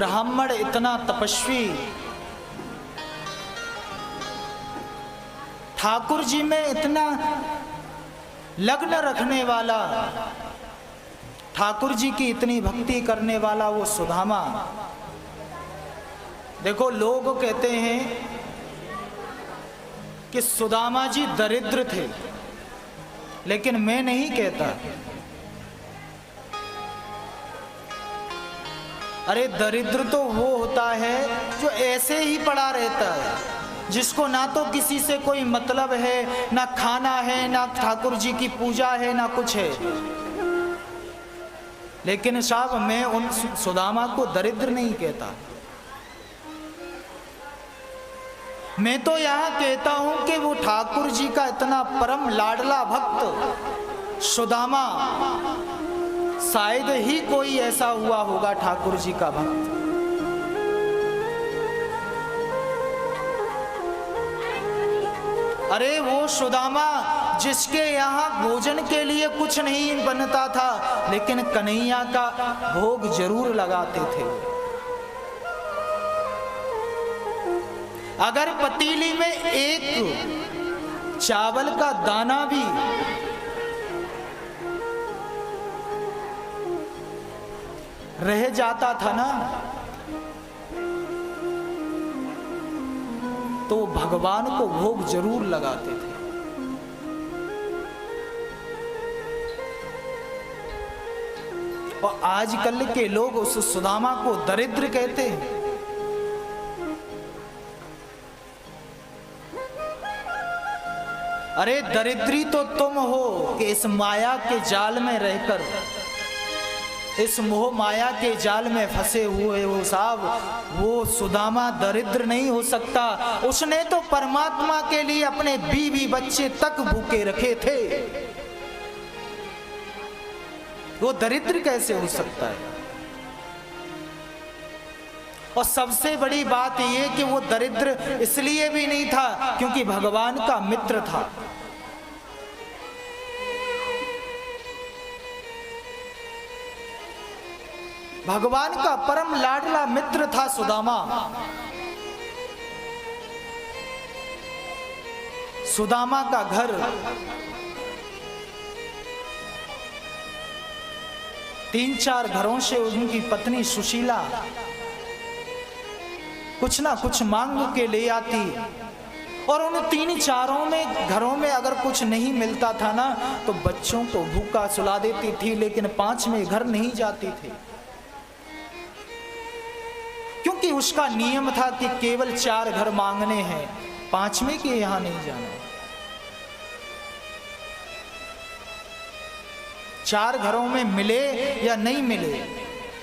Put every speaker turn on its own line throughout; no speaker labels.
ब्राह्मण इतना तपस्वी, ठाकुर जी में इतना लग्न रखने वाला, ठाकुर जी की इतनी भक्ति करने वाला वो सुदामा। देखो, लोग कहते हैं कि सुदामा जी दरिद्र थे, लेकिन मैं नहीं कहता। अरे दरिद्र तो वो होता है जो ऐसे ही पड़ा रहता है, जिसको ना तो किसी से कोई मतलब है, ना खाना है, ना ठाकुर जी की पूजा है, ना कुछ है। लेकिन साहब, मैं उन सुदामा को दरिद्र नहीं कहता। मैं तो यहां कहता हूं कि वो ठाकुर जी का इतना परम लाडला भक्त सुदामा, शायद ही कोई ऐसा हुआ होगा ठाकुर जी का भक्त। अरे वो सुदामा जिसके यहाँ भोजन के लिए कुछ नहीं बनता था, लेकिन कन्हैया का भोग जरूर लगाते थे। अगर पतीली में एक चावल का दाना भी रह जाता था ना, तो भगवान को भोग जरूर लगाते थे। और आजकल के लोग उस सुदामा को दरिद्र कहते हैं। अरे दरिद्री तो तुम हो कि इस माया के जाल में रहकर, इस मोह माया के जाल में फंसे हुए हो साहब। वो सुदामा दरिद्र नहीं हो सकता। उसने तो परमात्मा के लिए अपने बीवी बच्चे तक भूखे रखे थे। वो दरिद्र कैसे हो सकता है? और सबसे बड़ी बात यह कि वो दरिद्र इसलिए भी नहीं था क्योंकि भगवान का मित्र था। भगवान का परम लाडला मित्र था सुदामा। सुदामा का घर 3-4 घरों से उनकी पत्नी सुशीला कुछ ना कुछ मांग के ले आती, और उन 3-4 में घरों में अगर कुछ नहीं मिलता था ना, तो बच्चों को भूखा सुला देती थी, लेकिन 5वें घर नहीं जाती थी, क्योंकि उसका नियम था कि केवल 4 घर मांगने हैं, 5वें के यहां नहीं जाना। 4 घरों में मिले या नहीं मिले,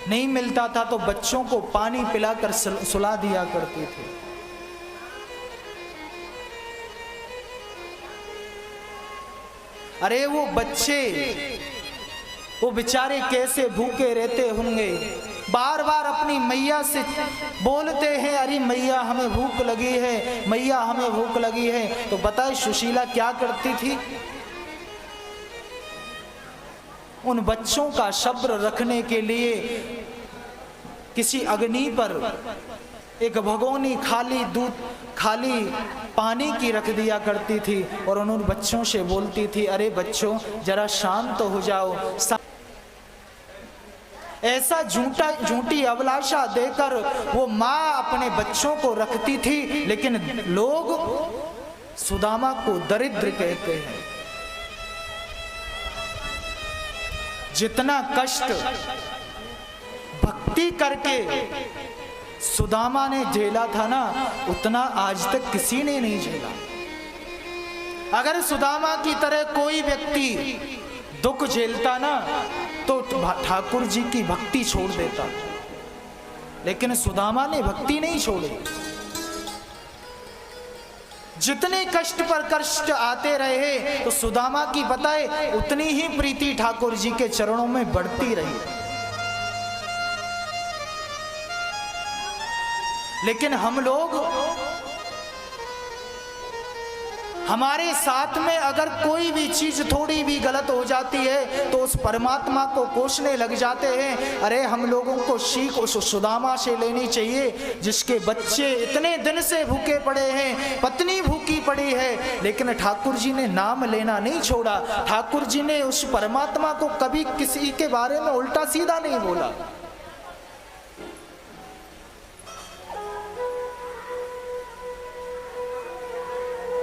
नहीं मिलता था तो बच्चों को पानी पिलाकर सुला दिया करते थे। अरे वो बच्चे, वो बेचारे कैसे भूखे रहते होंगे, बार बार अपनी मैया से बोलते हैं, अरे मैया हमें भूख लगी है, मैया हमें भूख लगी है। तो बताए सुशीला क्या करती थी? उन बच्चों का सब्र रखने के लिए किसी अग्नि पर एक भगोनी खाली पानी की रख दिया करती थी, और उन बच्चों से बोलती थी, अरे बच्चों जरा शांत हो जाओ। ऐसा झूठी अभिलाषा देकर वो माँ अपने बच्चों को रखती थी, लेकिन लोग सुदामा को दरिद्र कहते हैं। जितना कष्ट भक्ति करके सुदामा ने झेला था ना, उतना आज तक किसी ने नहीं झेला। अगर सुदामा की तरह कोई व्यक्ति दुख झेलता ना, तो ठाकुर जी की भक्ति छोड़ देता, लेकिन सुदामा ने भक्ति नहीं छोड़ी। जितने कष्ट पर कष्ट आते रहे, तो सुदामा की बताए उतनी ही प्रीति ठाकुर जी के चरणों में बढ़ती रही। लेकिन हम हमारे साथ में अगर कोई भी चीज थोड़ी भी गलत हो जाती है तो उस परमात्मा को कोसने लग जाते हैं। अरे हम लोगों को सीख उस सुदामा से लेनी चाहिए जिसके बच्चे इतने दिन से भूखे पड़े हैं, पत्नी भूखी पड़ी है, लेकिन ठाकुर जी ने नाम लेना नहीं छोड़ा। ठाकुर जी ने उस परमात्मा को कभी किसी के बारे में उल्टा सीधा नहीं बोला।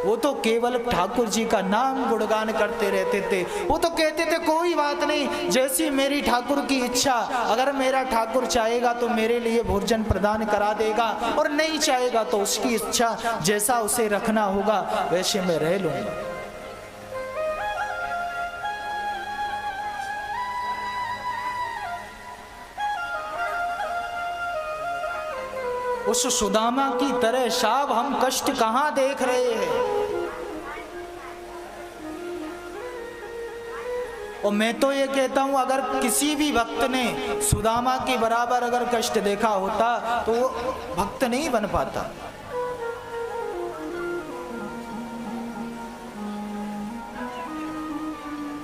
वो तो केवल ठाकुर जी का नाम गुणगान करते रहते थे। वो तो कहते थे कोई बात नहीं, जैसी मेरी ठाकुर की इच्छा, अगर मेरा ठाकुर चाहेगा तो मेरे लिए भोजन प्रदान करा देगा और नहीं चाहेगा तो उसकी इच्छा, जैसा उसे रखना होगा वैसे मैं रह लूंगा। उस सुदामा की तरह साहब हम कष्ट कहां देख रहे हैं। और मैं तो ये कहता हूं अगर किसी भी भक्त ने सुदामा के बराबर अगर कष्ट देखा होता तो वो भक्त नहीं बन पाता।